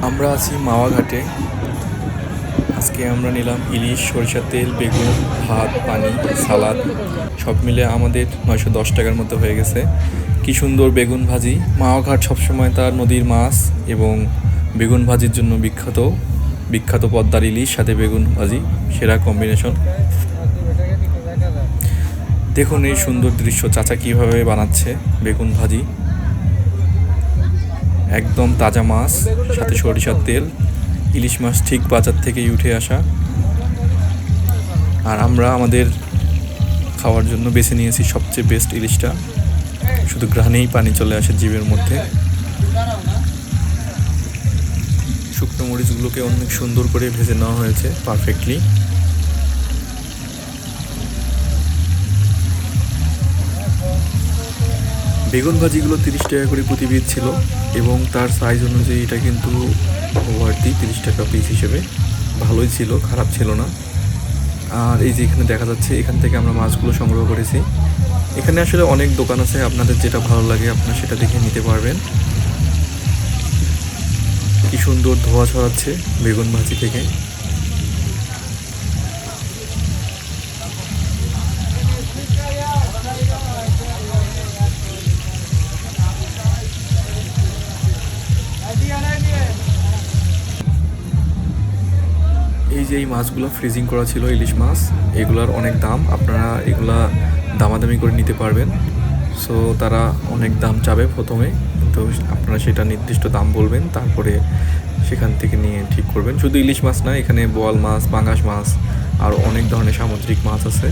আমরা আছি মাওয়া ঘাটে। আজকে আমরা নিলাম ইলিশ, সরিষার তেল, বেগুন, ভাত, পানি, সালাদ সব মিলে আমাদের 910 টাকার মতো হয়ে গেছে। কি সুন্দর বেগুন ভাজি! মাওয়া ঘাট সবসময় তার নদীর মাছ এবং বেগুন ভাজির জন্য বিখ্যাত। বিখ্যাত পদ্মার ইলিশ সাথে বেগুন ভাজি, সেরা কম্বিনেশন। দেখুন এই সুন্দর দৃশ্য, চাচা কিভাবে বানাচ্ছে বেগুন ভাজি। একদম তাজা মাছ, সাথে সরিষার তেল, ইলিশ মাছ ঠিক বাজার থেকেই উঠে আসা। আর আমরা আমাদের খাওয়ার জন্য বেছে নিয়েছি সবচেয়ে বেস্ট ইলিশটা। শুধু ঘ্রাণেই পানি চলে আসে জিভের মধ্যে। শুকনো মরিচগুলোকে অনেক সুন্দর করে ভেজে নেওয়া হয়েছে পারফেক্টলি। বেগুন ভাজিগুলো 30 টাকা করে প্রতি পিস ছিল এবং তার সাইজ অনুযায়ী এটা কিন্তু ওভারটি 30 টাকা পিস হিসেবে ভালোই ছিল, খারাপ ছিল না। আর এই যে এখানে দেখা যাচ্ছে, এখান থেকে আমরা মাছগুলো সংগ্রহ করেছি। এখানে আসলে অনেক দোকান আছে, আপনাদের যেটা ভালো লাগে আপনারা সেটা দেখে নিতে পারবেন। কি সুন্দর ধোঁয়া ছড়াচ্ছে বেগুন ভাজি থেকে। এই যে এই মাছগুলো ফ্রিজিং করা ছিল, ইলিশ মাছ, এগুলার অনেক দাম। আপনারা এগুলা দামাদামি করে নিতে পারবেন। সো তারা অনেক দাম চাবে প্রথমে, তো আপনারা সেটা নির্দিষ্ট দাম বলবেন, তারপরে সেখান থেকে নিয়ে ঠিক করবেন। শুধু ইলিশ মাছ না, এখানে বোয়াল মাছ, পাঙ্গাস মাছ আর অনেক ধরনের সামুদ্রিক মাছ আছে,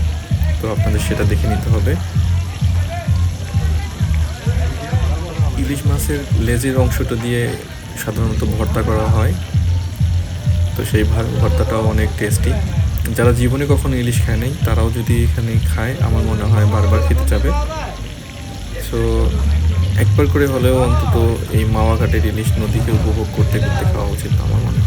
তো আপনাদের সেটা দেখে নিতে হবে। ইলিশ মাছের লেজের অংশটা দিয়ে সাধারণত ভর্তা করা হয়, তো সেই ভর্তাটাও অনেক টেস্টি। যারা জীবনে কখনো ইলিশ খায় নাই তারাও যদি এখানে খায়, আমার মনে হয় বারবার খেতে যাবে। সো একবার করে হলেও অন্তত এই মাওয়া ঘাটের ইলিশ নদীকে উপভোগ করতে করতে খাওয়া উচিত আমার মনে হয়।